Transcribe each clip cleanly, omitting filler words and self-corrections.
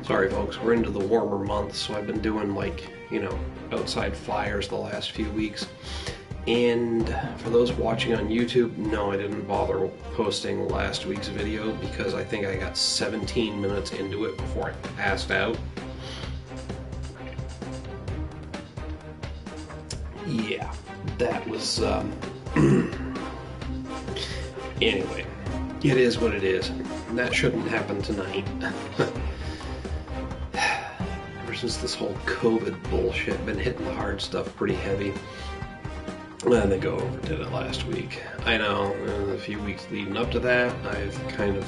Sorry folks, we're into the warmer months, so I've been doing like, outside fires the last few weeks. And for those watching on YouTube, no, I didn't bother posting last week's video because I think I got 17 minutes into it before I passed out. Yeah, that was, anyway, it is what it is. That shouldn't happen tonight. Ever since this whole COVID bullshit, been hitting the hard stuff pretty heavy. And they go overdid it last week. I know, in the few weeks leading up to that, I've kind of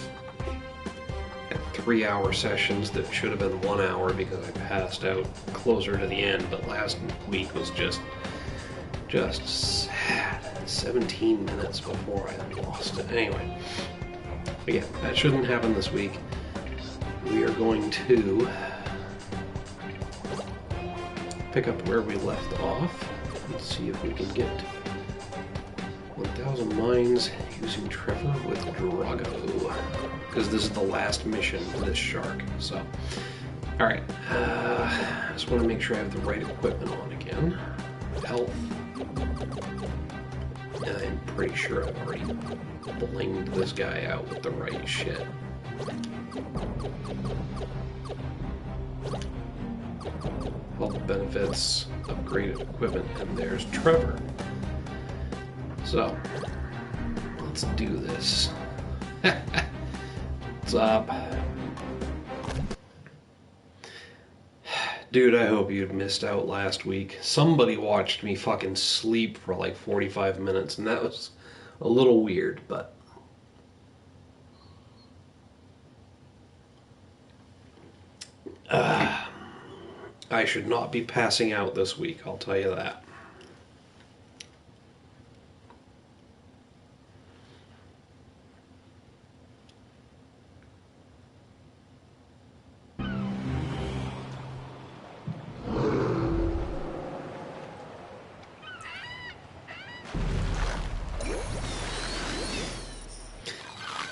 had 3-hour sessions that should have been 1 hour because I passed out closer to the end, but last week was just sad. 17 minutes before I lost it. Anyway, again, that shouldn't happen this week. We are going to pick up where we left off. Let's see if we can get 1,000 mines using Trevor with Drago, because this is the last mission for this shark. So, alright, I just want to make sure I have the right equipment on again. Health. And I'm pretty sure I've already blinged this guy out with the right shit. Health benefits, upgraded equipment, and there's Trevor. So, let's do this. What's up? Dude, I hope you'd missed out last week. Somebody watched me fucking sleep for like 45 minutes, and that was a little weird, but... I should not be passing out this week, I'll tell you that.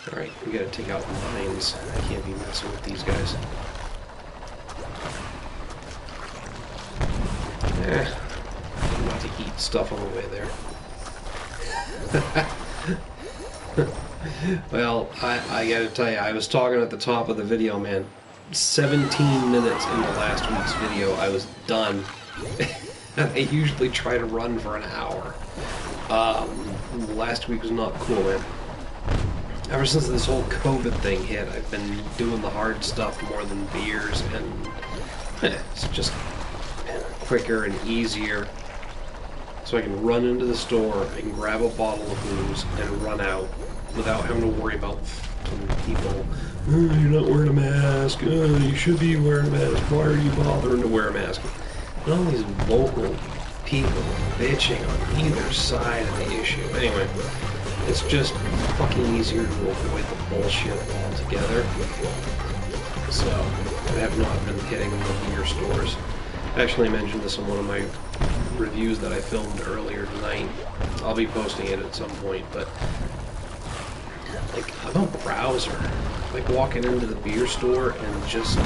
Alright, we gotta take out the mines. I can't be messing with these guys. I'm about to eat stuff on the way there. Well, I gotta tell you, I was talking at the top of the video, man. 17 minutes into last week's video, I was done. I usually try to run for an hour. Last week was not cool, man. Ever since this whole COVID thing hit, I've been doing the hard stuff more than beers, and it's just quicker and easier. So I can run into the store, I can grab a bottle of booze and run out without having to worry about people. Oh, you're not wearing a mask. Oh, you should be wearing a mask. Why are you bothering to wear a mask? And all these local people bitching on either side of the issue. Anyway, it's just fucking easier to avoid the bullshit altogether. So, I have not been hitting the beer stores. I actually mentioned this in one of my reviews that I filmed earlier tonight. I'll be posting it at some point, but like, I'm a browser. Like walking into the beer store and just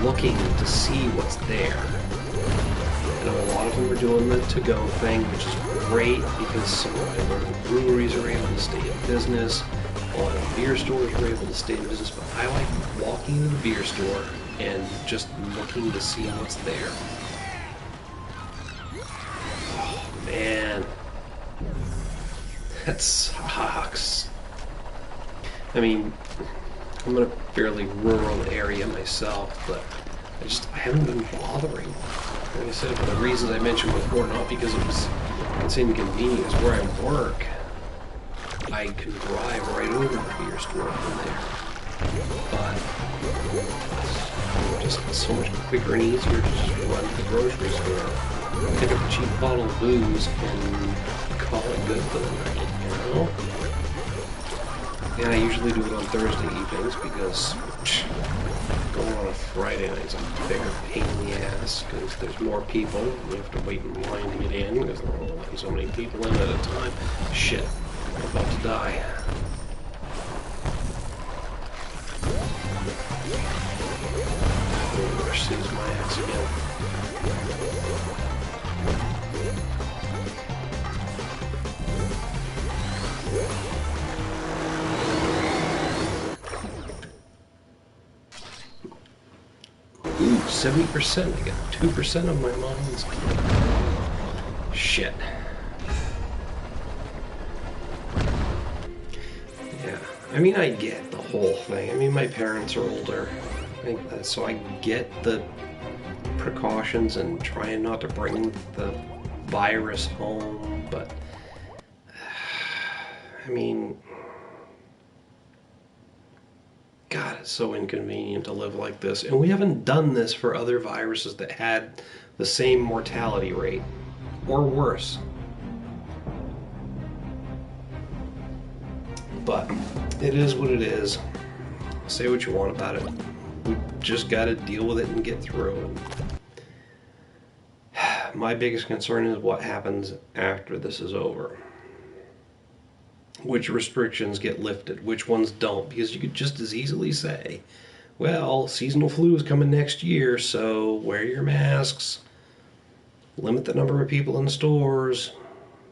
looking to see what's there. I know a lot of them are doing the to-go thing, which is great because some of my local breweries are able to stay in business. A lot of beer stores are able to stay in business, but I like walking into the beer store and just looking to see what's there. Oh, man. That sucks. I mean, I'm in a fairly rural area myself, but I haven't been bothering. Like I said, for the reasons I mentioned before, not because it's inconvenient, it's where I work. I can drive right over the beer store from there. But just so much quicker and easier to just run to the grocery store, pick up a cheap bottle of booze, and call it good for the night, you know? And I usually do it on Thursday evenings because going on a Friday night is a bigger pain in the ass because there's more people. You have to wait in line to get in because they're only letting so many people in at a time. Shit, I'm about to die. once again. Ooh, 70%. I got 2% of my mines. Shit. Yeah, I mean, I get the whole thing. I mean, my parents are older, so I get the precautions and trying not to bring the virus home, but I mean, God, it's so inconvenient to live like this. And we haven't done this for other viruses that had the same mortality rate, or worse. But it is what it is. Say what you want about it. We just got to deal with it and get through it. My biggest concern is what happens after this is over. Which restrictions get lifted, which ones don't, because you could just as easily say, well, seasonal flu is coming next year, so wear your masks, limit the number of people in stores,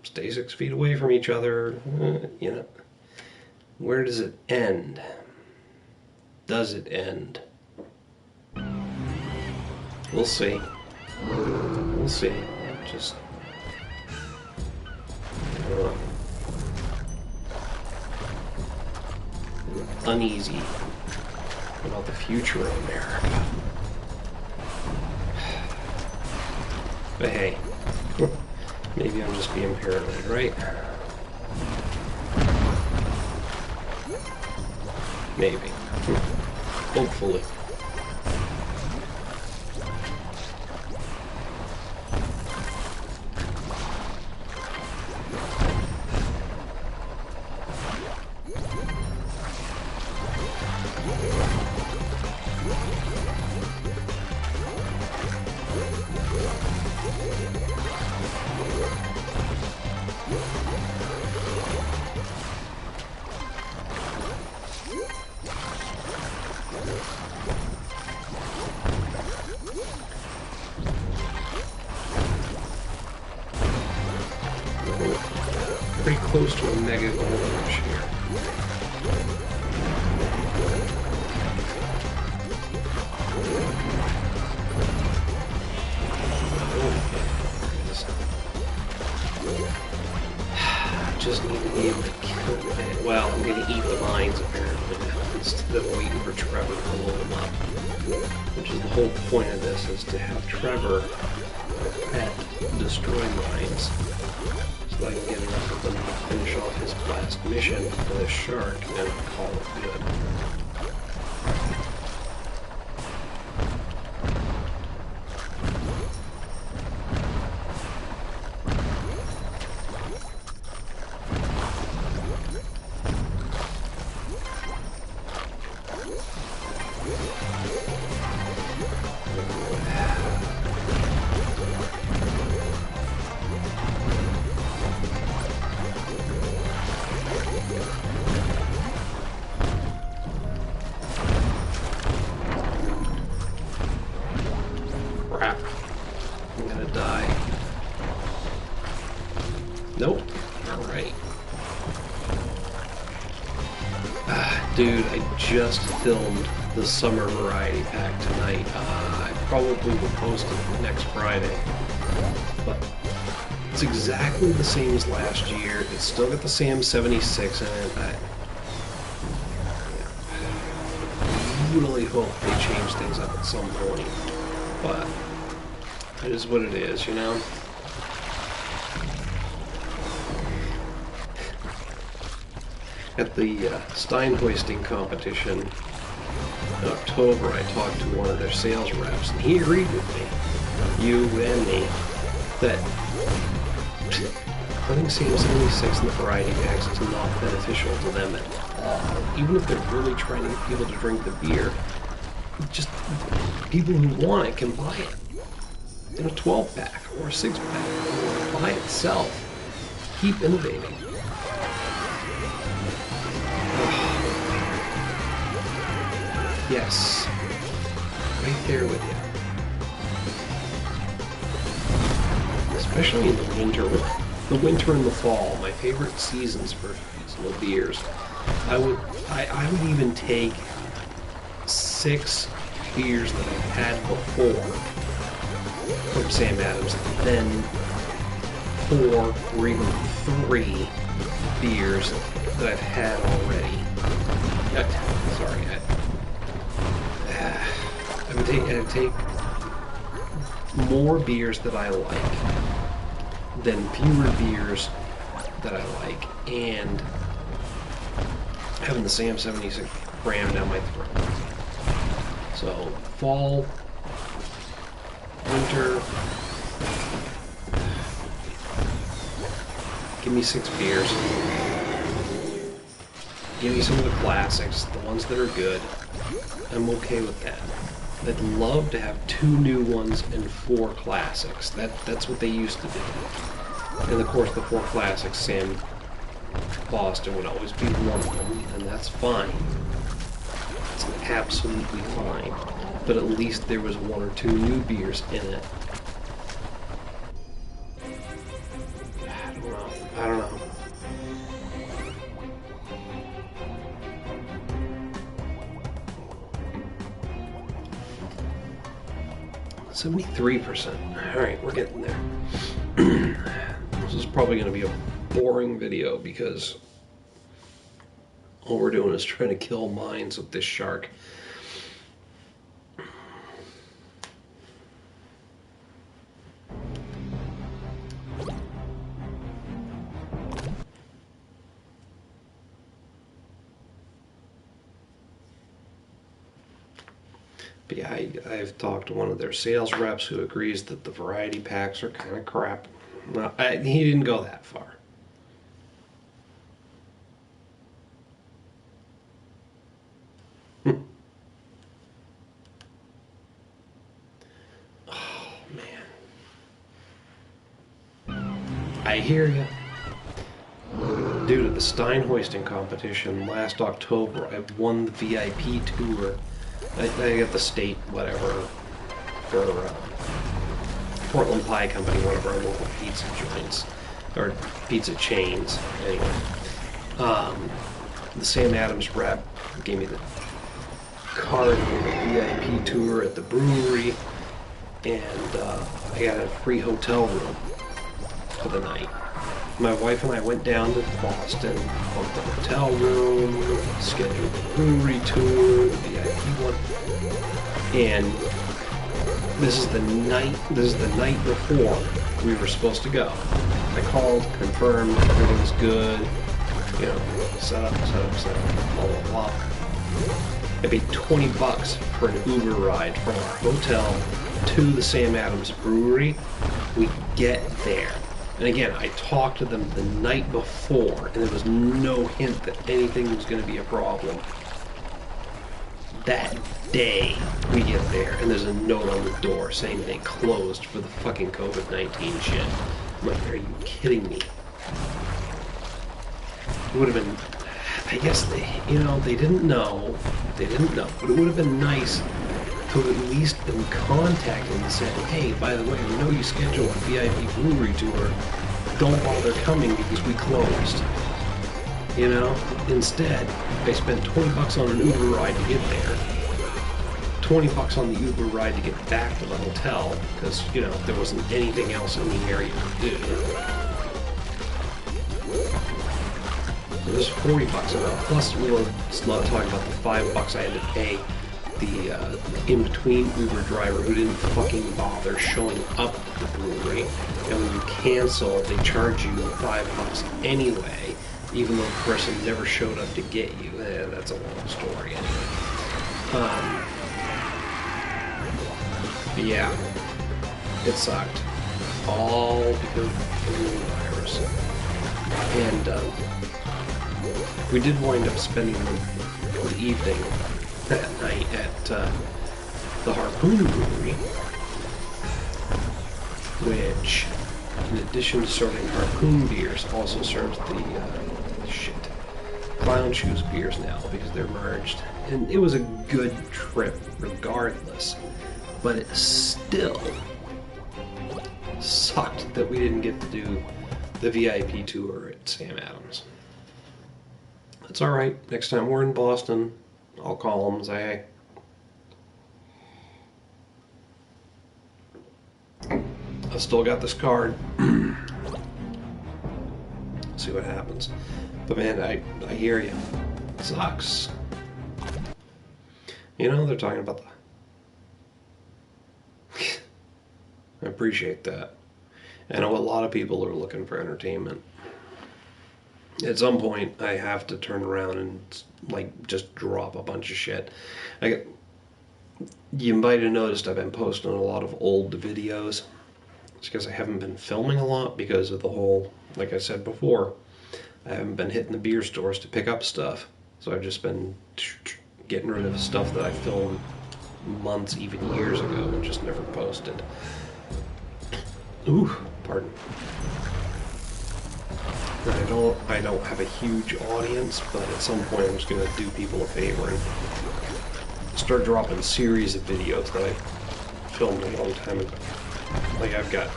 stay 6 feet away from each other, you know. Where does it end? Does it end? We'll see. We'll see. Just uneasy about the future of America. But hey, maybe I'm just being paranoid, right? Maybe. Hopefully. Pretty close to a mega gold rush here. Just need to be able to kill it. Well, I'm going to eat the mines apparently now instead of waiting for Trevor to blow them up. Which is the whole point of this, is to have Trevor pet destroy mines. So I can get enough of them to finish off his last mission for this shark and call it good. Crap. I'm gonna die. Nope. Alright. Dude, I just filmed the summer variety pack tonight. I probably will post it next Friday. But it's exactly the same as last year. It's still got the SAM 76 in it. I really hope they change things up at some point. But it is what it is, you know? At the Stein hoisting competition in October, I talked to one of their sales reps, and he agreed with me, you and me, that putting SAM 76 in the variety packs is not beneficial to them at all. Even if they're really trying to get people to drink the beer, just people who want it can buy it in a 12-pack or a 6-pack or by itself. Keep innovating. Yes. Right there with you. especially in the winter. The winter and the fall, my favorite seasons for seasonal beers. I would even take 6 beers that I've had before from Sam Adams, then 4 or even 3 beers that I've had already. I would take more beers that I like than fewer beers that I like, and having the Sam 76 crammed down my throat. So, fall, winter, give me 6 beers. Give me some of the classics, the ones that are good. I'm okay with that. I'd love to have 2 new ones and 4 classics. That's what they used to do. And of course the 4 classics, Sam Boston would always be one of them, and that's fine. It's absolutely fine. But at least there was 1 or 2 new beers in it. I don't know. 73%. Alright, we're getting there. This is probably going to be a boring video because all we're doing is trying to kill mines with this shark. But yeah, I've talked to one of their sales reps who agrees that the variety packs are kind of crap. Well, he didn't go that far. Oh, man. I hear you. Due to the Stein hoisting competition last October, I won the VIP tour. I got the state, whatever, for Portland Pie Company, one of our local pizza joints, or pizza chains, anyway. The Sam Adams rep gave me the card for the VIP tour at the brewery, and I got a free hotel room for the night. My wife and I went down to Boston, booked the hotel room, scheduled the brewery tour, the VIP one, and this is the night before we were supposed to go. I called, confirmed, everything's good, you know, set up, blah, blah, blah. I paid $20 for an Uber ride from our hotel to the Sam Adams brewery. We get there. And again, I talked to them the night before, and there was no hint that anything was going to be a problem. That day, we get there, and there's a note on the door saying they closed for the fucking COVID-19 shit. I'm like, are you kidding me? It would have been, I guess they didn't know, but it would have been nice to have at least been contacted and said, hey, by the way, we know you scheduled a VIP brewery tour. Don't bother coming because we closed. You know? Instead, I spent $20 on an Uber ride to get there. $20 on the Uber ride to get back to the hotel because, you know, there wasn't anything else in the area to do. So there's $40 about. Plus, let's not talk about the $5 I had to pay the in-between Uber driver who didn't fucking bother showing up at the brewery, and when you cancel, they charge you $5 anyway, even though the person never showed up to get you. That's a long story anyway. But yeah, it sucked. All because of the virus. And we did wind up spending the evening that night at the Harpoon Brewery, which, in addition to serving Harpoon beers, also serves the Clown Shoes beers now because they're merged. And it was a good trip regardless, but it still Sucked that we didn't get to do the VIP tour at Sam Adams. It's alright. Next time we're in Boston, I'll call them and say, hey, I still got this card. See what happens. But man, I hear you. It sucks. You know, they're talking about the... I appreciate that. I know a lot of people are looking for entertainment. At some point, I have to turn around and, like, just drop a bunch of shit. You might have noticed I've been posting a lot of old videos. It's because I haven't been filming a lot because of the whole, like I said before, I haven't been hitting the beer stores to pick up stuff. So I've just been getting rid of stuff that I filmed months, even years ago, and just never posted. Ooh, pardon. I don't have a huge audience, but at some point I'm just going to do people a favor and start dropping series of videos that I filmed a long time ago. Like I've got,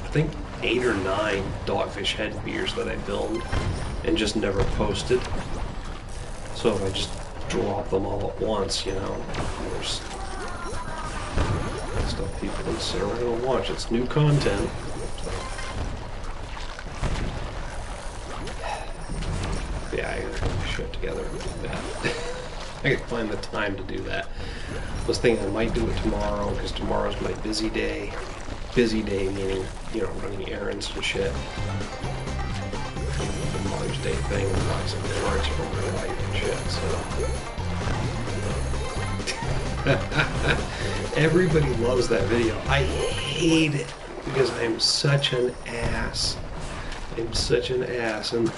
I think 8 or 9 Dogfish Head beers that I filmed and just never posted. So if I just drop them all at once, you know, there's stuff people can sit around and watch. It's new content. Yeah, I gotta put my shit together and do that. I can find the time to do that. I was thinking I might do it tomorrow because tomorrow's my busy day. Busy day meaning, you know, running errands and shit. The Mother's Day thing and buy some cards for my wife and shit, so. Everybody loves that video. I hate it because I'm such an ass. I'm such an ass. And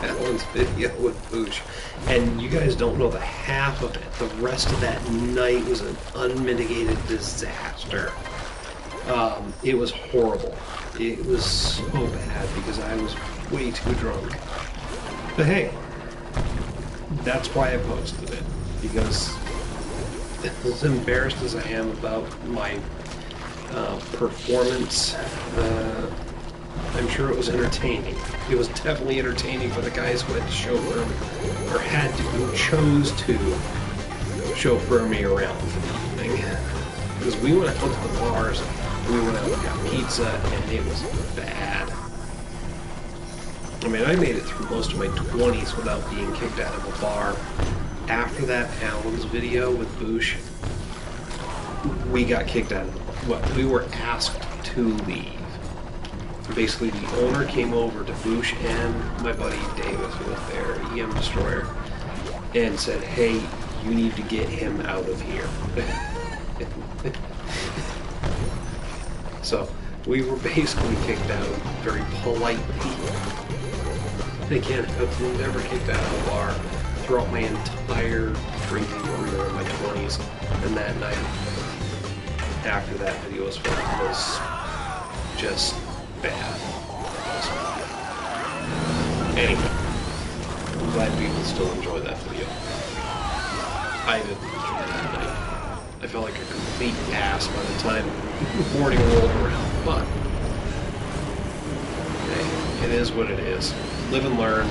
Alan's video with Boosh. And you guys don't know the half of it. The rest of that night was an unmitigated disaster. It was horrible. It was so bad because I was way too drunk. But hey, that's why I posted it. Because as embarrassed as I am about my performance, I'm sure it was entertaining. It was definitely entertaining for the guys who had to chauffeur me, or had to, who chose to chauffeur me around for the evening. Because we went out to the bars, we went out and got pizza, and it was bad. I mean, I made it through most of my 20s without being kicked out of a bar. After that Alan's video with Boosh, we got kicked out of the bar. Well, we were asked to leave. Basically, the owner came over to Boosh and my buddy Davis, who was there, EM Destroyer, and said, hey, you need to get him out of here. So, we were basically kicked out very politely. And again, I've never kicked out of a bar throughout my entire drinking career in my 20s. And that night, after that video was filmed, was just bad. Anyway, I'm glad people still enjoy that video. I didn't enjoy that night. I felt like a complete ass by the time morning rolled around, but hey, it is what it is. Live and learn.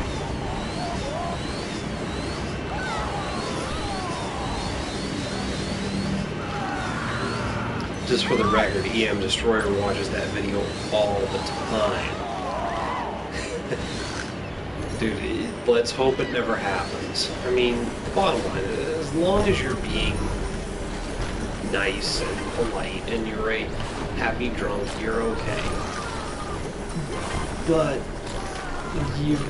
Just for the record, EM Destroyer watches that video all the time. Dude, let's hope it never happens. I mean, bottom line, as long as you're being nice and polite and you're a happy drunk, you're okay. But you've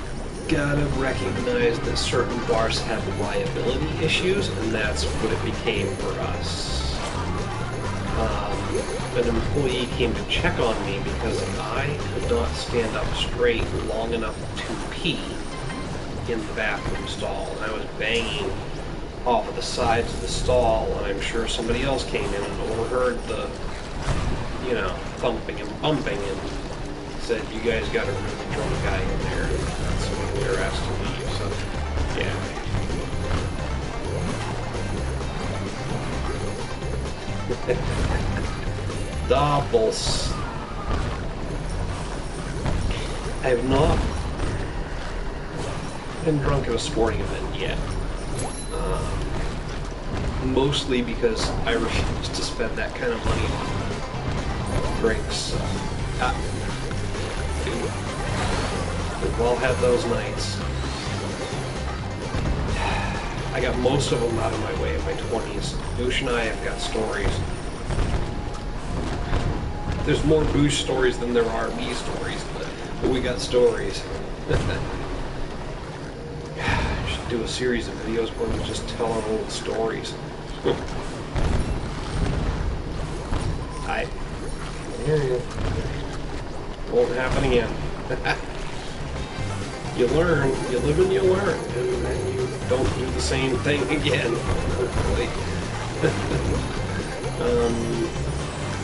gotta recognize that certain bars have liability issues, and that's what it became for us. An employee came to check on me because I could not stand up straight long enough to pee in the bathroom stall. And I was banging off of the sides of the stall, and I'm sure somebody else came in and overheard the, you know, thumping and bumping and said, you guys got a really drunk guy in there. And that's when we were asked to leave, so, yeah. doubles. I have not been drunk at a sporting event yet. Mostly because I refuse to spend that kind of money on drinks. We've all had those nights. I got most of them out of my way in my 20s. Boosh and I have got stories. There's more Boosh stories than there are me stories, but we got stories. I should do a series of videos where we just tell our old stories. I hear you. Won't happen again. You learn, you live and you learn, and then you don't do the same thing again, hopefully.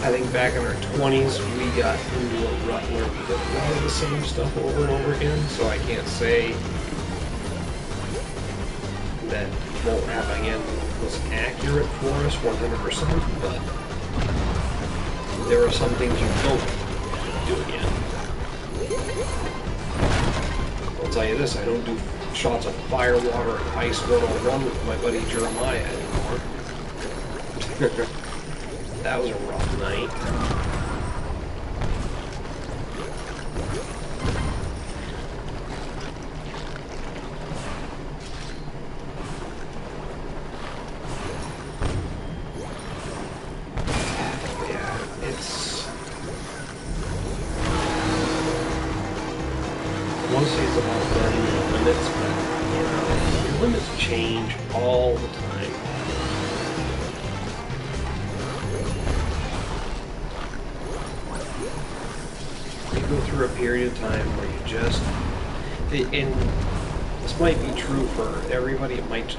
I think back in our 20s, we got into a rut where we did a lot of the same stuff over and over again, so I can't say that won't happen again was accurate for us 100%, but there are some things you don't do again. I'll tell you this, I don't do shots of fire, water, and ice 101 with my buddy Jeremiah anymore. That was a rough night. Yeah, it's... I want to say it's about learning your limits, but, you know, your limits change all the time. Go through a period of time where you just, and this might be true for everybody, it might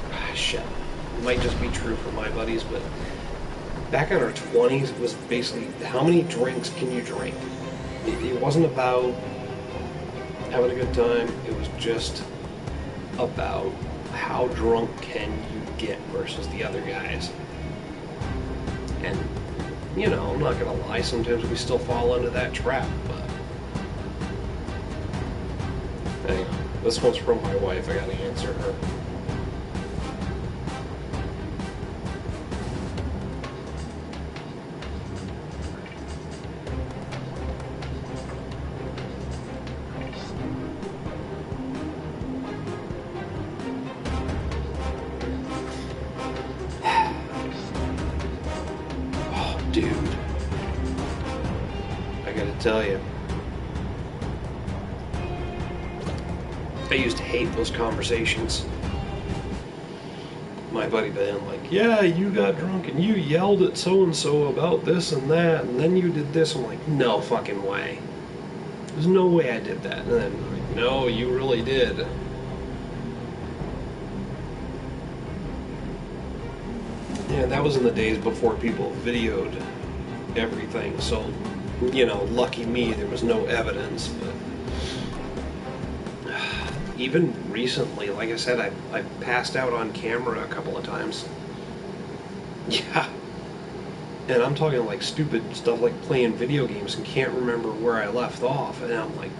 just be true for my buddies, but back in our 20s, it was basically, how many drinks can you drink? It wasn't about having a good time, it was just about how drunk can you get versus the other guys. And, you know, I'm not gonna lie, sometimes we still fall into that trap, but hang on. This one's from my wife. I gotta answer her. Oh, dude. I gotta tell you. I used to hate those conversations. My buddy Ben, like, yeah, you got drunk and you yelled at so-and-so about this and that, and then you did this. I'm like, no fucking way. There's no way I did that. And then, like, no, you really did. Yeah, that was in the days before people videoed everything, so, you know, lucky me, there was no evidence, but even recently, like I said, I passed out on camera a couple of times. Yeah. And I'm talking like stupid stuff like playing video games and can't remember where I left off. And I'm like,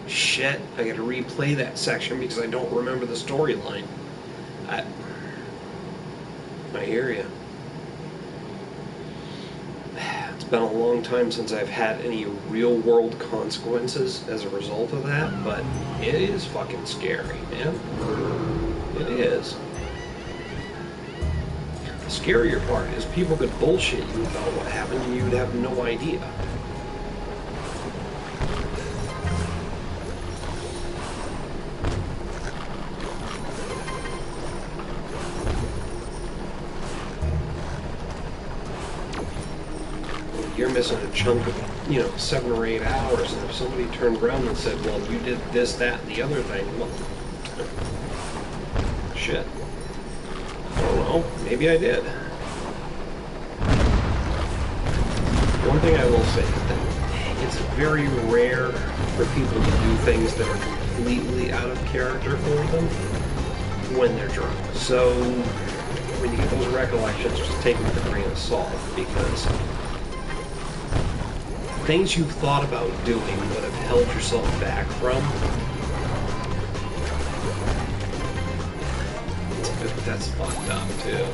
shit, I gotta replay that section because I don't remember the storyline. I hear you. It's been a long time since I've had any real world consequences as a result of that, but it is fucking scary, man. It is. The scarier part is people could bullshit you about what happened and you'd have no idea. You're missing a chunk of, you know, 7 or 8 hours, and if somebody turned around and said, well, you did this, that, and the other thing, well, shit. I don't know. Maybe I did. One thing I will say is that it's very rare for people to do things that are completely out of character for them when they're drunk. So when you get those recollections, just take them with a grain of salt, because things you've thought about doing but have held yourself back from. That's fucked up too.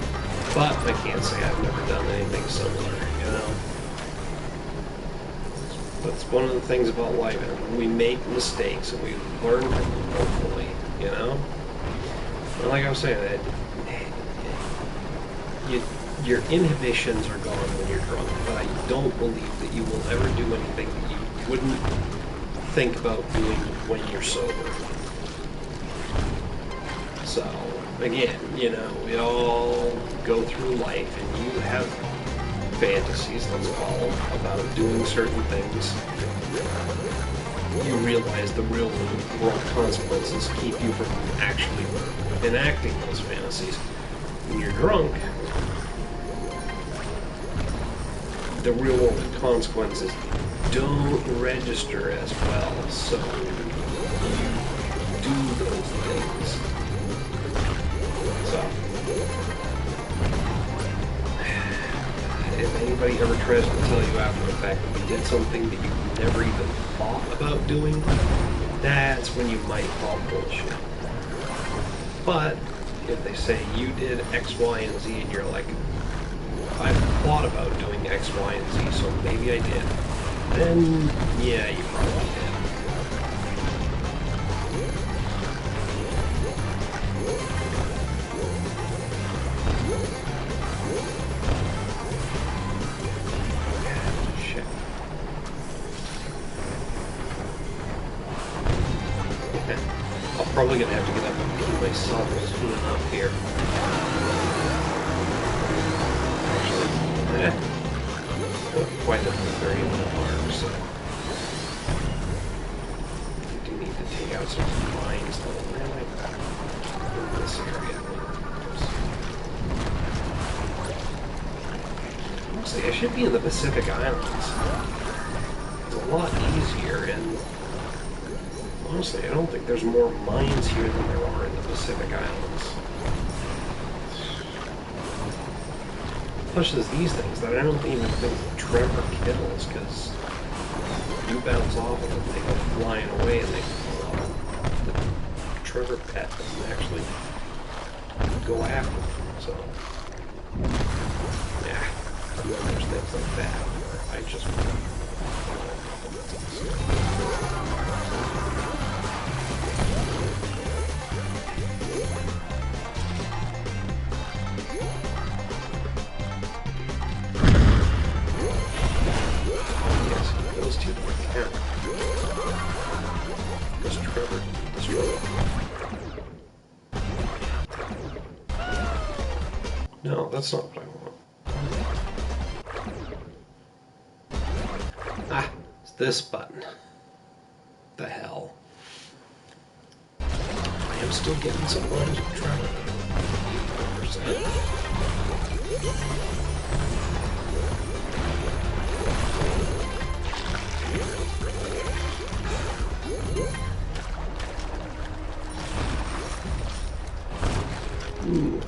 But I can't say I've never done anything similar, you know? That's one of the things about life. We make mistakes and we learn from them, hopefully, you know? And like I was saying, your inhibitions are gone when you're drunk, but I don't believe that you will ever do anything that you wouldn't think about doing when you're sober. So, again, you know, we all go through life and you have fantasies, let's call them, about doing certain things. You realize the real world consequences keep you from actually enacting those fantasies. When you're drunk, the real world consequences don't register as well, so you do those things. So, if anybody ever tries to tell you after the fact that you did something that you never even thought about doing, that's when you might call bullshit. But if they say you did X, Y, and Z, and you're like, I've thought about doing X, Y, and Z, so maybe I did, then yeah, you probably did. Probably gonna have to get up and pee myself soon enough here. Actually, not quite at the 30-minute mark, so I do need to take out some mines though. Really, in this area. Honestly, I should be in the Pacific Islands. It's a lot easier and. Honestly, I don't think there's more mines here than there are in the Pacific Islands. Plus, there's these things that I don't even think Trevor kills, because you bounce off of them, they go flying away, and they fall off. The Trevor pet doesn't actually go after them, so... yeah, there's things like that, where I just... No, that's not what I want. Ah, it's this button. The hell. I am still getting some lines of trouble. 100%. Ooh,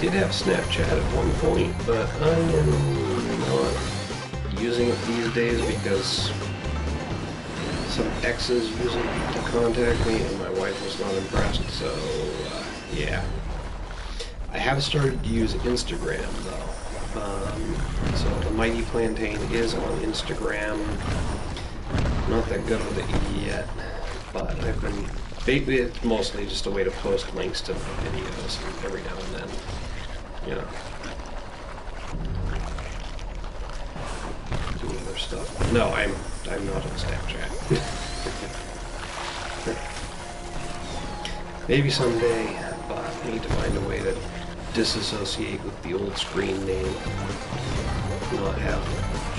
did have Snapchat at one point, but I am not using it these days because some exes use it to contact me and my wife was not impressed, so yeah. I have started to use Instagram though. So the Mighty Plantain is on Instagram. Not that good with it yet, but I've been... It's mostly just a way to post links to my videos every now and then. You know. Do other stuff. No, I'm not on Snapchat. Maybe someday, but I need to find a way to disassociate with the old screen name. Not have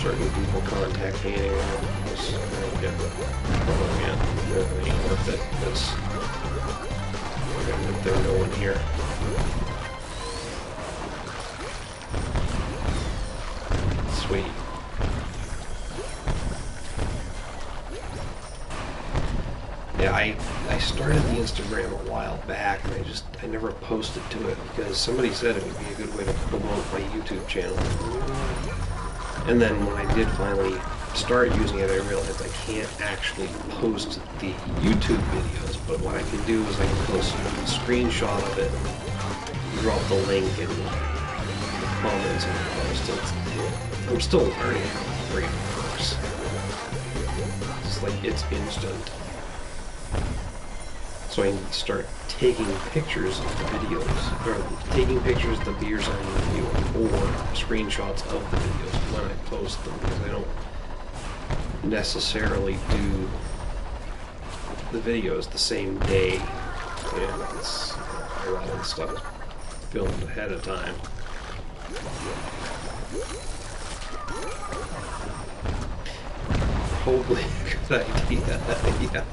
certain people contact me anymore. Because I don't get it ain't worth it. Because there's no one here. Sweet. Yeah, I started the Instagram a while back, and I never posted to it because somebody said it would be a good way to promote my YouTube channel. And then when I did finally start using it, I realized I can't actually post the YouTube videos, but what I can do is I can post a screenshot of it, drop the link in the comments and post it. I'm still learning how the brain works. It's like, it's instant. So I need to start taking pictures of the videos, or taking pictures of the beers I'm reviewing, or screenshots of the videos when I post them, because I don't necessarily do the videos the same day, and it's a lot of the stuff is filmed ahead of time. Probably a good idea. Yeah.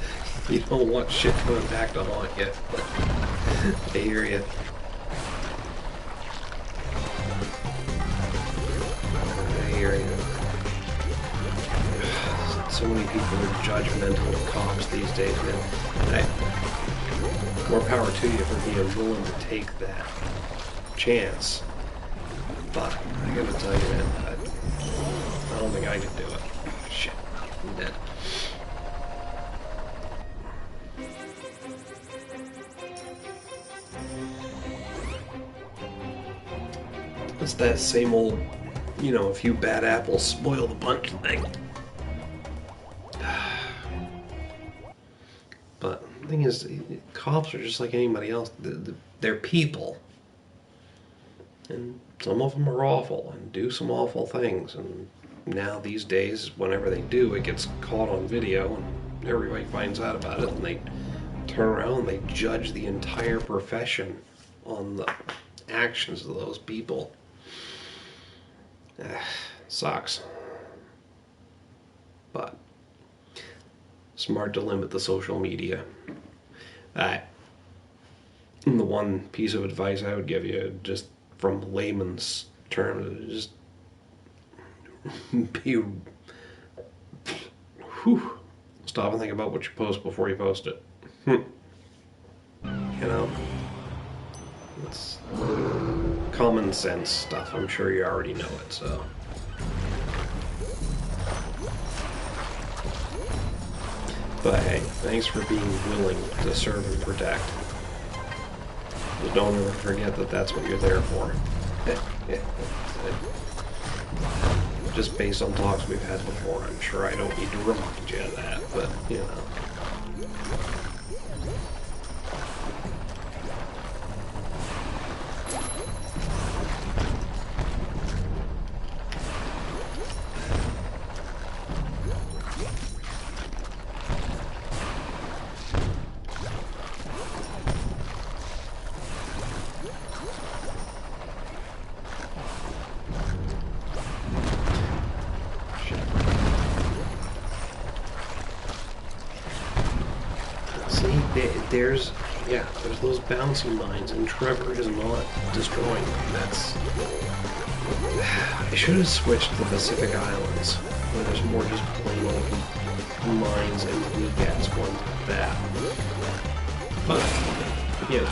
You don't want shit coming back to haunt you. I hear you. I hear you. So many people are judgmental of cops these days, man. More power to you for being willing to take that chance. But I gotta tell you, man, I don't think I can do it. Shit, I'm dead. It's that same old, you know, a few bad apples spoil the bunch thing. But the thing is, cops are just like anybody else. They're people. And some of them are awful and do some awful things. And now these days, whenever they do, it gets caught on video and everybody finds out about it. And they turn around and they judge the entire profession on the actions of those people. Sucks. But smart to limit the social media. The one piece of advice I would give you, just from layman's terms, just be stop and think about what you post before you post it. You know, it's common sense stuff. I'm sure you already know it, so. But hey, thanks for being willing to serve and protect. Just don't ever forget that that's what you're there for. Just based on talks we've had before, I'm sure I don't need to remind you of that, but, you know. There's those bouncy mines, and Trevor is not destroying them. I should have switched to the Pacific Islands, where there's more just plain old mines and weekends ones like that. But, you know,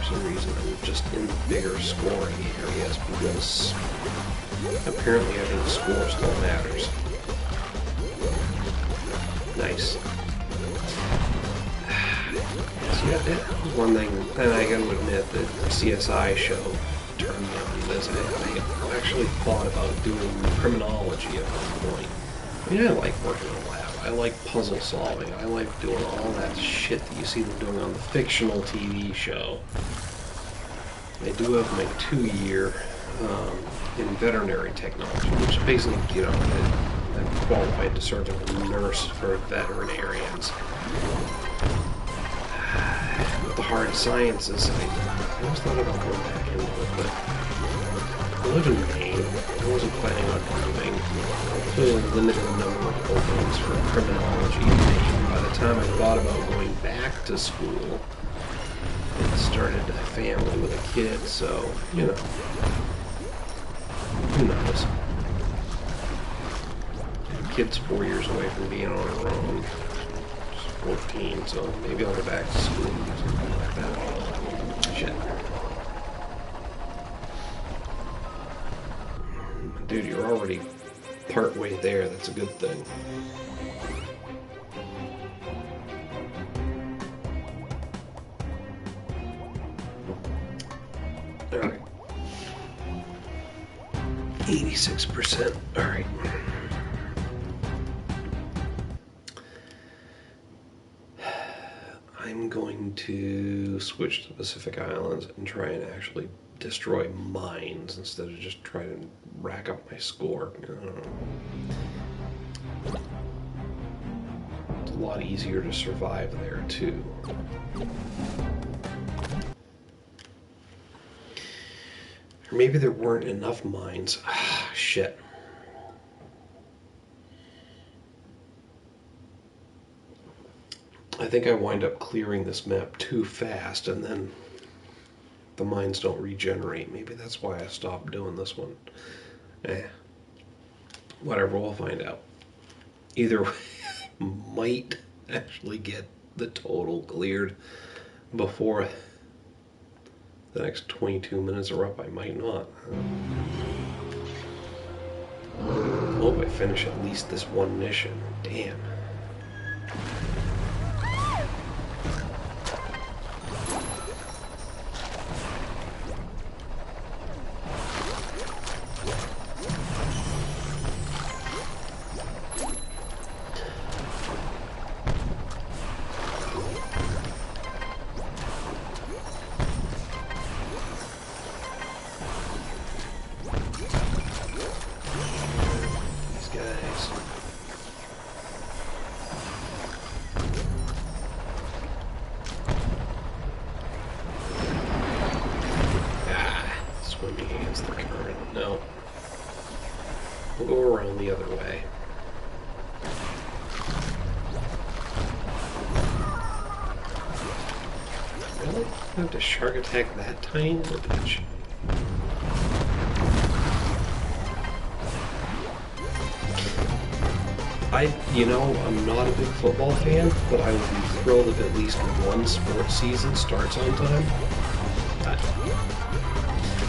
some reason I'm just in the bigger scoring areas because apparently I think score still matters. Nice. Yeah, that was one thing, and I gotta admit that the CSI show turned me on this. I actually thought about doing criminology at one point. I mean, I like working in a lab. I like puzzle solving. I like doing all that shit that you see them doing on the fictional TV show. I do have my 2-year in veterinary technology, which basically, you know, I'm qualified to serve as a nurse for veterinarians. With the hard sciences, I always thought about going back into it, but I live in Maine. I wasn't planning on moving. There's a limited number of openings for criminology in Maine. By the time I thought about going back to school, I started a family with a kid, so, you know, who knows? The kid's 4 years away from being on her own. 14, so maybe I'll go back to school or something like that. Shit. Dude, you're already part way there. That's a good thing. Alright. 86%. Alright. I'm going to switch to the Pacific Islands and try and actually destroy mines instead of just try to rack up my score. It's a lot easier to survive there too. Or maybe there weren't enough mines. Ah, shit. I think I wind up clearing this map too fast, and then the mines don't regenerate. Maybe that's why I stopped doing this one. Whatever, we'll find out. Either way, I might actually get the total cleared before the next 22 minutes are up. I might not. I hope I finish at least this one mission. Damn. Go around the other way. Really? I have to shark attack that tiny little bitch. I'm not a big football fan, but I would be thrilled if at least one sports season starts on time.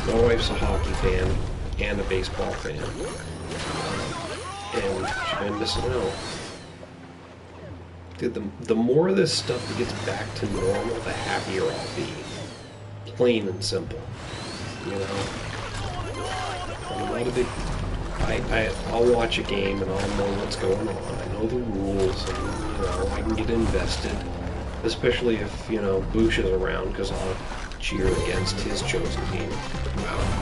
My wife's a hockey fan and a baseball fan. And I'm missing out. Dude, the more of this stuff that gets back to normal, the happier I'll be. Plain and simple. You know? I'm not a big... I'll watch a game and I'll know what's going on. I know the rules and, I can get invested. Especially if, Bush is around, because I'll cheer against his chosen team.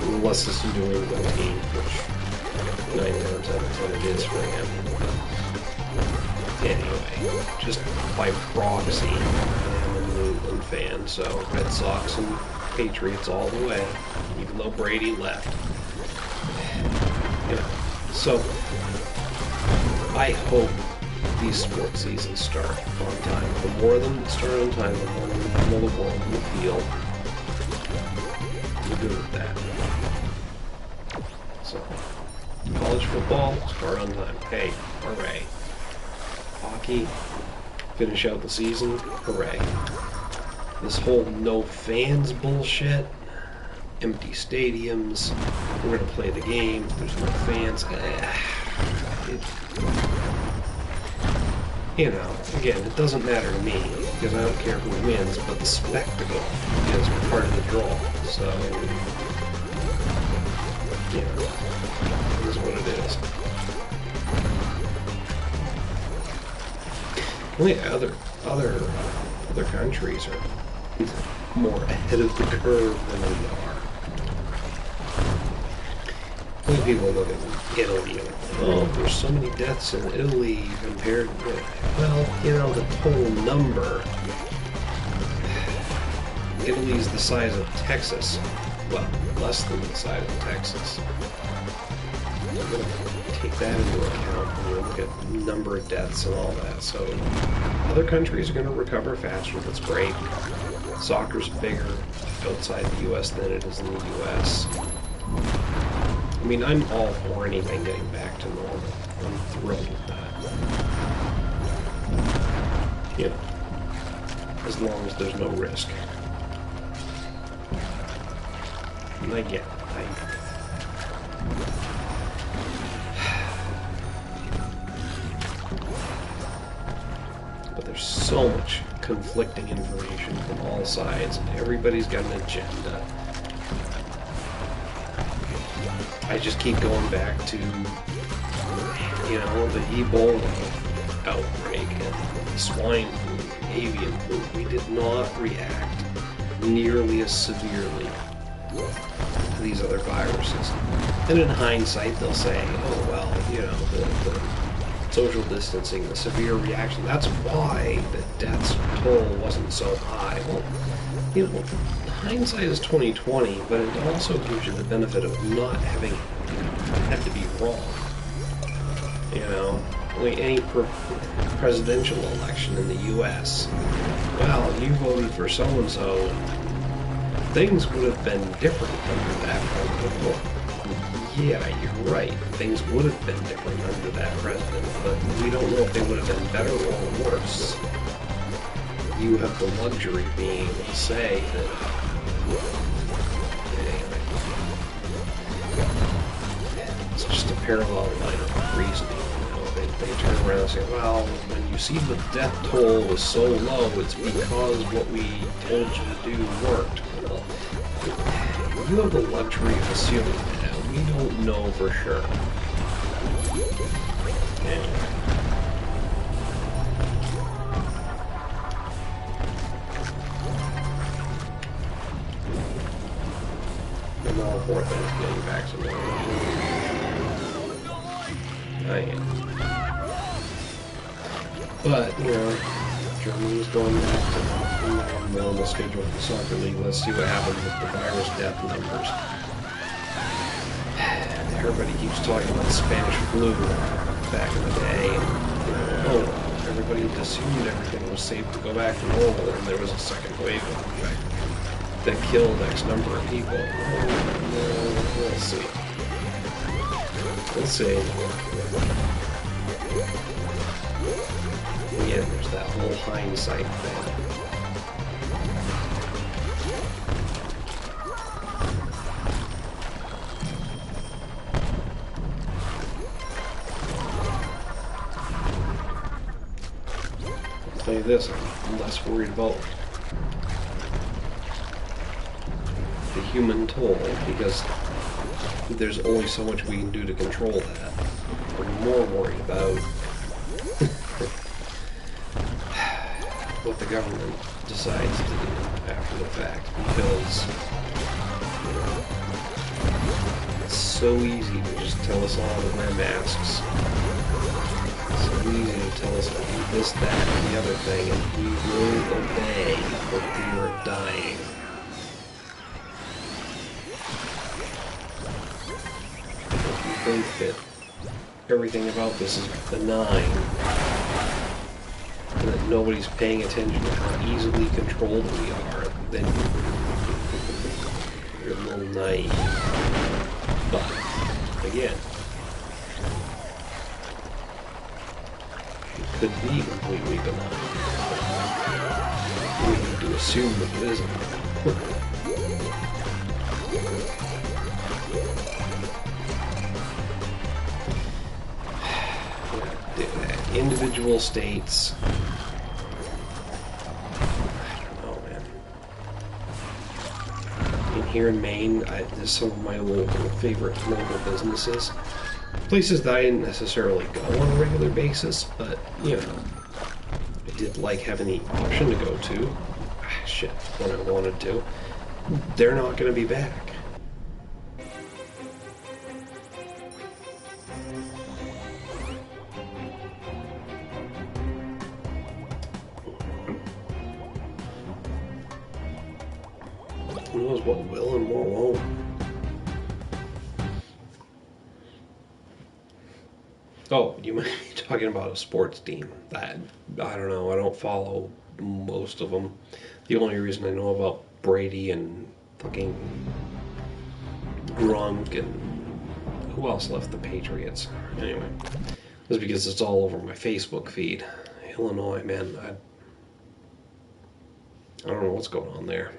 Unless it's a New England team, which 9 times out of 10 it is for him. Anyway, just by proxy, I'm a New England fan, so Red Sox and Patriots all the way, even though Brady left. So I hope these sports seasons start on time. The more of them that start on time, the more normal the world will feel. We're good with that. So, college football, start on time. Hey, hooray. Hockey, finish out the season, hooray. This whole no fans bullshit, empty stadiums, we're gonna play the game, there's no fans. You know, again, it doesn't matter to me, because I don't care who wins, but the spectacle is part of the draw, so, you know, it is what it is. Well, yeah, other countries are more ahead of the curve than we are. When people look at Italy and, oh, there's so many deaths in Italy compared with, well, you know, the total number. Italy's the size of Texas. Well, less than the size of Texas. You're going to take that into account when you look at number of deaths and all that. So other countries are going to recover faster. That's great. Soccer's bigger outside the U.S. than it is in the U.S. I mean, I'm all for anything getting back to normal. I'm thrilled with that. You know, as long as there's no risk. And I get it. But there's so much conflicting information from all sides, and everybody's got an agenda. I just keep going back to, you know, the Ebola outbreak and the swine flu, avian flu. We did not react nearly as severely to these other viruses. And in hindsight, they'll say, oh, well, you know, the social distancing, the severe reaction, that's why the deaths toll wasn't so high. Well, you know, hindsight is 20/20, but it also gives you the benefit of not having had to be wrong. You know, like any presidential election in the U.S., well, you voted for so-and-so, things would have been different under that president. Yeah, you're right. Things would have been different under that president, but we don't know if they would have been better or worse. You have the luxury of being able to say that. Anyway, it's just a parallel line of reasoning. You know, they turn around and say, well, when you see the death toll was so low, it's because what we told you to do worked. Well, you have the luxury of assuming that. We don't know for sure. Anyway. I'm all for things getting back to normal. I am. But, you know, Germany's going back to the normal schedule for the soccer league. Let's see what happens with the virus death numbers. Everybody keeps talking about the Spanish flu back in the day. And, oh, everybody assumed everything was safe to go back to normal, and there was a second wave of infection that killed X number of people. We'll see. We'll see. Again, there's that whole hindsight thing. I'll tell you this, I'm less worried about the human toll, because there's only so much we can do to control that. I'm more worried about what the government decides to do after the fact, because it's so easy to just tell us all to wear masks. It's so easy to tell us to do this, that, and the other thing, and we will obey for fear of dying. Think that everything about this is benign, and that nobody's paying attention to how easily controlled we are, then you're a little naive. But, again, it could be completely benign. We can do assume that it isn't. Individual states. I don't know, man. In here in Maine, there's some of my local favorite local businesses. Places that I didn't necessarily go on a regular basis, but, you know, I did like having the option to go to. Shit, when I wanted to. They're not going to be back. Who knows what will and what won't. Oh, you might be talking about a sports team. I don't know. I don't follow most of them. The only reason I know about Brady and fucking Gronk and who else left the Patriots? Anyway, is because it's all over my Facebook feed. Illinois, man, I don't know what's going on there.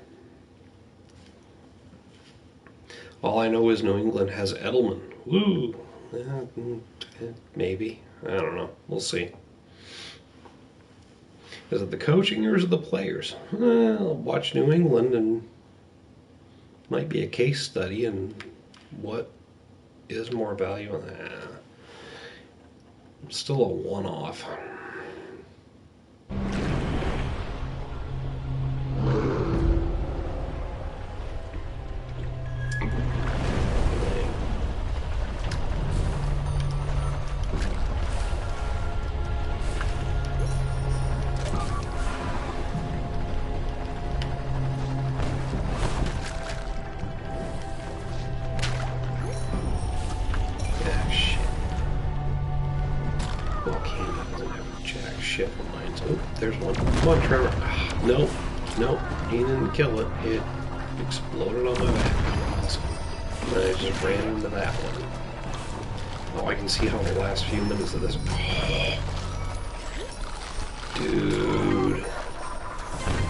All I know is New England has Edelman. Woo! Maybe. I don't know. We'll see. Is it the coaching or is it the players? Well, watch New England and might be a case study in what is more valuable. Still a one-off. There's one. Come on, Trevor. Nope. Nope. He didn't kill it. It exploded on my back. Awesome. And I just ran into that one. Oh, I can see how the last few minutes of this... Dude.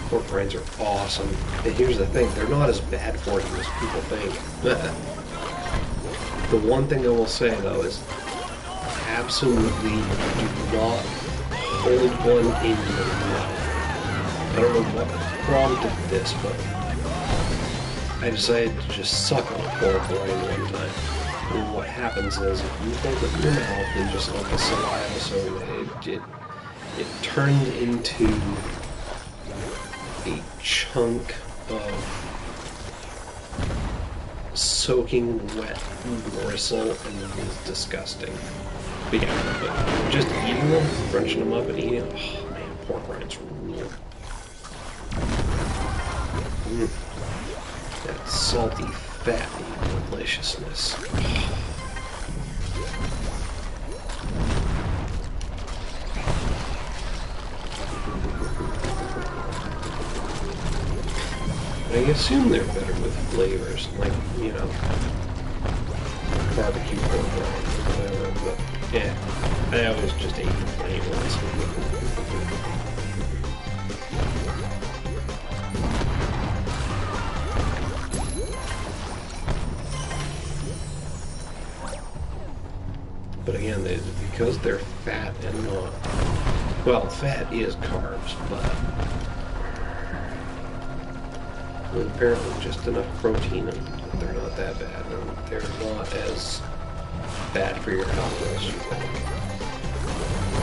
Pork rinds are awesome. And here's the thing. They're not as bad for you as people think. The one thing I will say, though, is absolutely do not hold one in your mouth. I don't know what prompted this, but I decided to just suck on a pork rind one time. And what happens is if you hold it in your mouth and just let the saliva soak, it turned into a chunk of soaking wet bristle, and it was disgusting. But yeah, but just eating them, crunching them up and eating them, oh man, pork rinds rule. That salty, fatty deliciousness. I assume they're better with flavors, like, you know, barbecue pork rinds or whatever, but yeah, I always just ate the plain ones. But again, because they're fat and not... Well, fat is carbs, but... There's apparently just enough protein in them that they're not that bad, and they're not as bad for your health as you think.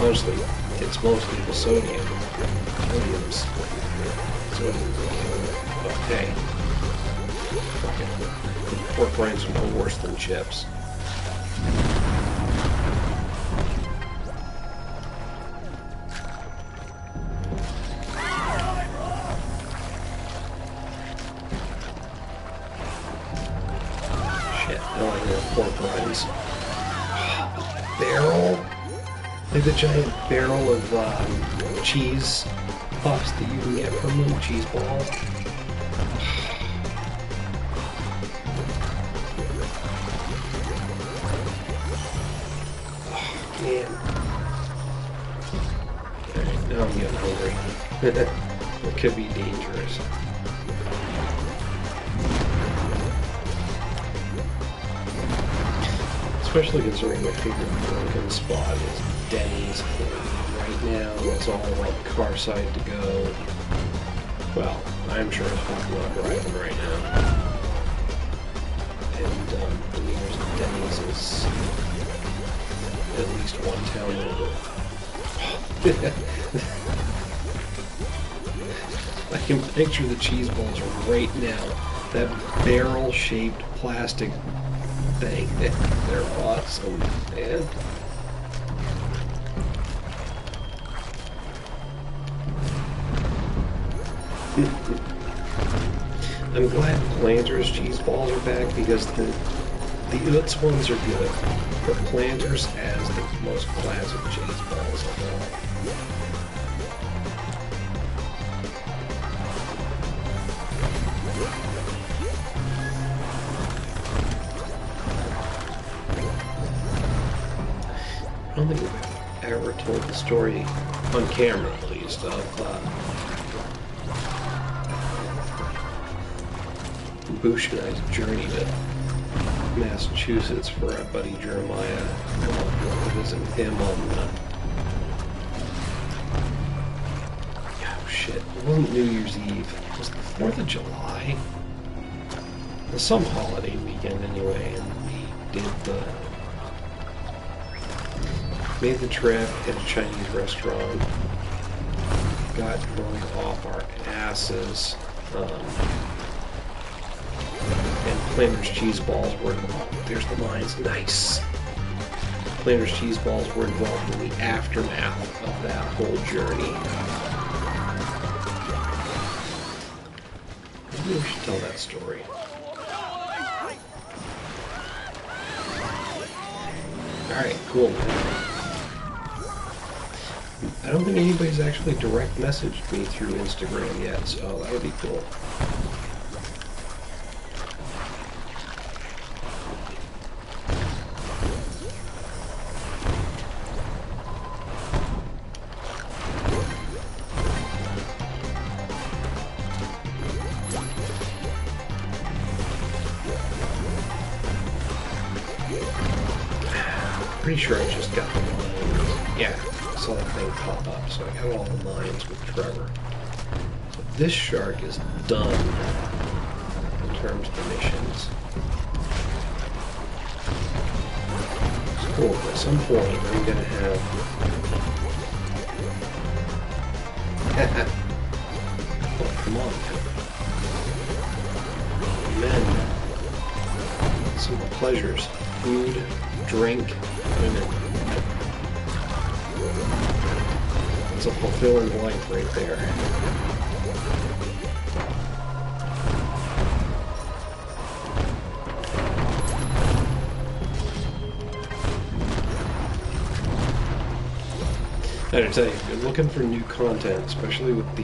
Honestly, it's mostly the sodium. But hey, fuck it. Pork rinds are no worse than chips. Pork rinds. Barrel? Like the giant barrel of cheese puffs that you can get from them, cheese balls. Oh, man. Alright, now I'm getting hungry. could be dangerous. Especially considering my favorite broken spot is Denny's. Right now, it's all like car side to go. Well, I'm sure it's not driving right now. And the nearest Denny's is at least one town over. I can picture the cheese balls right now. That barrel-shaped plastic thing. They're awesome, man. I'm glad Planters cheese balls are back because the Utz ones are good, but Planters has the most classic cheese balls of all. I don't think we've ever told the story, on camera at least, of Boosh and I's journey to Massachusetts for our buddy Jeremiah. To visit him on oh shit, it wasn't New Year's Eve. It was the 4th of July. It was some holiday weekend anyway, and we made the trip, hit a Chinese restaurant, got drunk off our asses, and Planters cheese balls were involved. There's the lines. Nice. Planters cheese balls were involved in the aftermath of that whole journey. Maybe we should tell that story. Alright, cool. I don't think anybody's actually direct messaged me through Instagram yet, so that would be cool. Pretty sure I just got the lines. Yeah, I saw that thing pop up, so I got all the lines with Trevor. So this shark is done in terms of missions. It's cool, but at some point I'm gonna have oh, come on, men. Some pleasures. Food, drink, women. It's a fulfilling life right there. I gotta tell you, if you're looking for new content, especially with the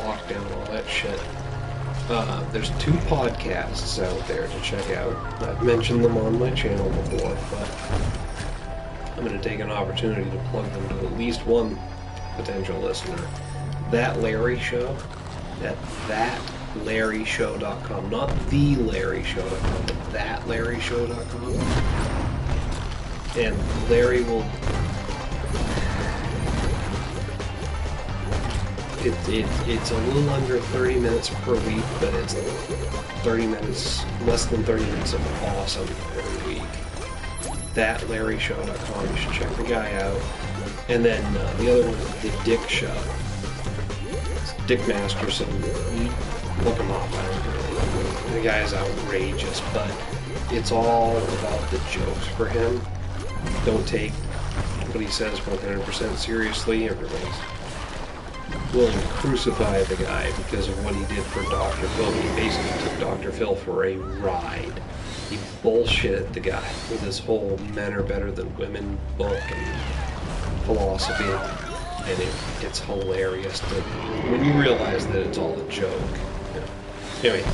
lockdown and all that shit, there's 2 podcasts out there to check out. I've mentioned them on my channel before, but I'm going to take an opportunity to plug them to at least one potential listener. That Larry Show at thatlarryshow.com, not thelarryshow.com, but thatlarryshow.com. And Larry will... It's a little under 30 minutes per week, but it's 30 minutes, less than 30 minutes of awesome every week. Thatlarryshow.com, you should check the guy out. And then the other one is The Dick Show. It's Dick Masterson. Look him up. The guy's outrageous, but it's all about the jokes for him. Don't take what he says 100% seriously. Everybody's willing to crucify the guy because of what he did for Dr. Phil. He basically took Dr. Phil for a ride. He bullshitted the guy with his whole men are better than women book and philosophy. And it's hilarious when you realize that it's all a joke. You know. Anyway,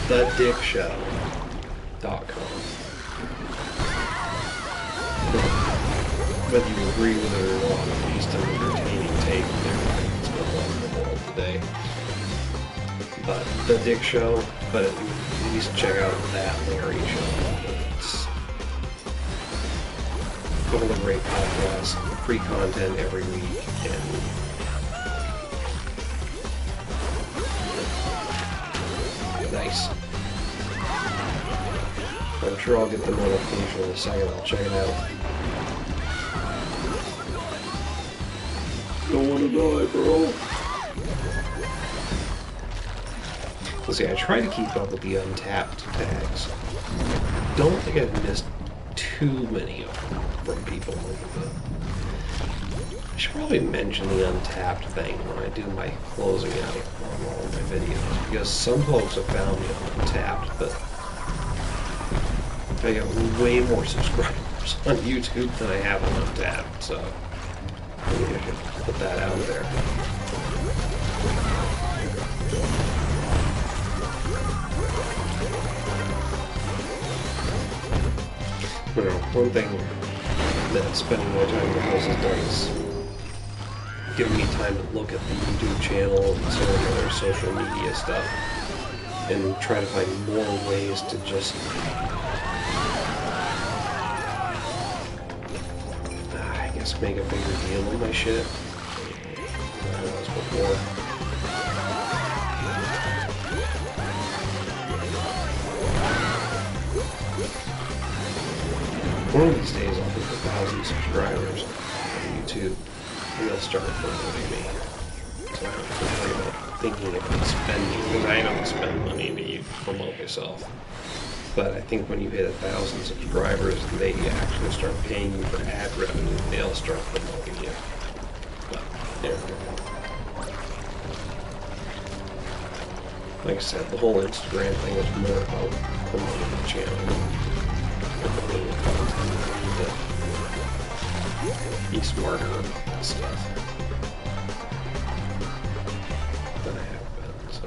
thedickshow.com. Whether you agree with it or not, at least an entertaining take there. on the wall today. But the Dick Show, but at least check out that Larry show. It's a couple of great podcasts, free content every week, and nice. I'm sure I'll get the notification in a second. I'll check it out. Don't want to die, bro. Let's see, I try to keep up with the Untapped tags. Don't think I've missed too many of them from people. I should probably mention the Untapped thing when I do my closing out on all of my videos, because some folks have found me on Untapped, but I got way more subscribers on YouTube than I have on Untapped, so maybe I should put that out there. You know, one thing that spending my time in the house has done is giving me time to look at the YouTube channel and some of the other social media stuff and try to find more ways to just I guess make a bigger deal of my shit than I was before. One of these days I'll hit 1,000 subscribers on YouTube and they'll start promoting me. So I don't have to worry about thinking about spending, because I don't spend money to promote myself. But I think when you hit 1,000 subscribers and they actually start paying you for ad revenue, they'll start promoting you. But there we go. Like I said, the whole Instagram thing was more about promoting the channel. Be smarter about that stuff than I have been, so.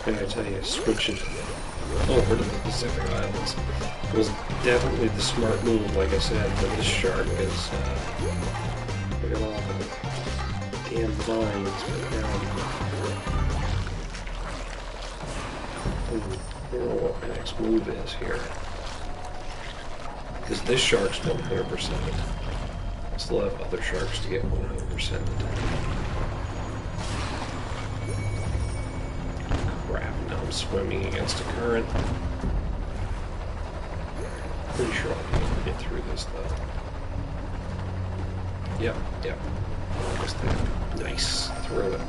And I tell you, switching over to the Pacific Islands was definitely the smart move, like I said, for this shark, because look at all the damn vines, but now I don't know what my next move is here. Because this shark's 100%. I still have other sharks to get 100%. Crap, now I'm swimming against a current. Pretty sure I'll be able to get through this though. Yep. Just that. Nice. Throw it.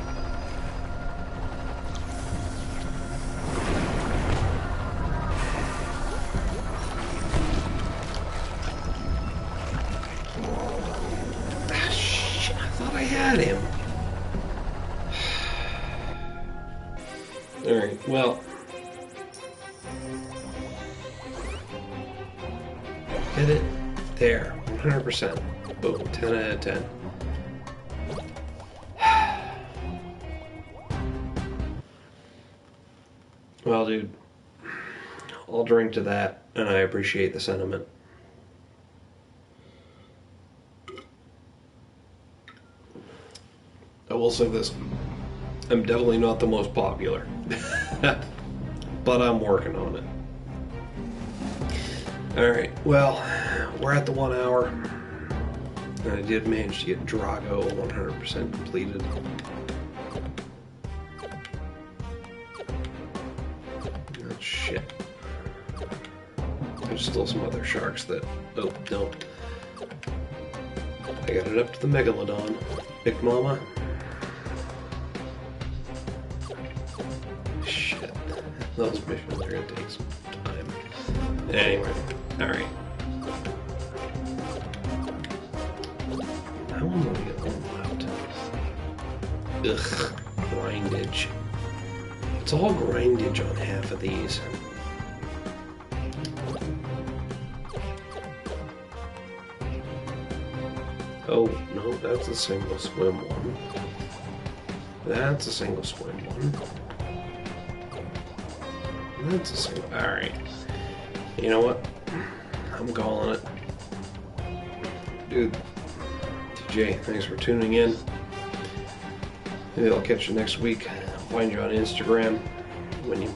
Ah, shit. I thought I had him. Alright, well. Hit it. There. 100%. Boom. 10 out of 10. Well, dude, I'll drink to that, and I appreciate the sentiment. I will say this. I'm definitely not the most popular, but I'm working on it. Alright, well, we're at the 1 hour. And I did manage to get Drago 100% completed. Oh, shit. There's still some other sharks that... Oh, no. I got it up to the Megalodon. Big Mama. Shit. Those missions are gonna take some time. Anyway, alright. How long do we get one left? Ugh, grindage. It's all grindage on half of these. Oh, no, that's a single swim one. That's a single swim one. That's a single. Alright. You know what? I'm calling it. Dude, TJ, thanks for tuning in. Maybe I'll catch you next week. I'll find you on Instagram when you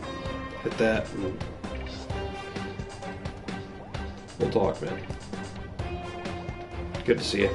hit that, and we'll talk, man. Good to see you.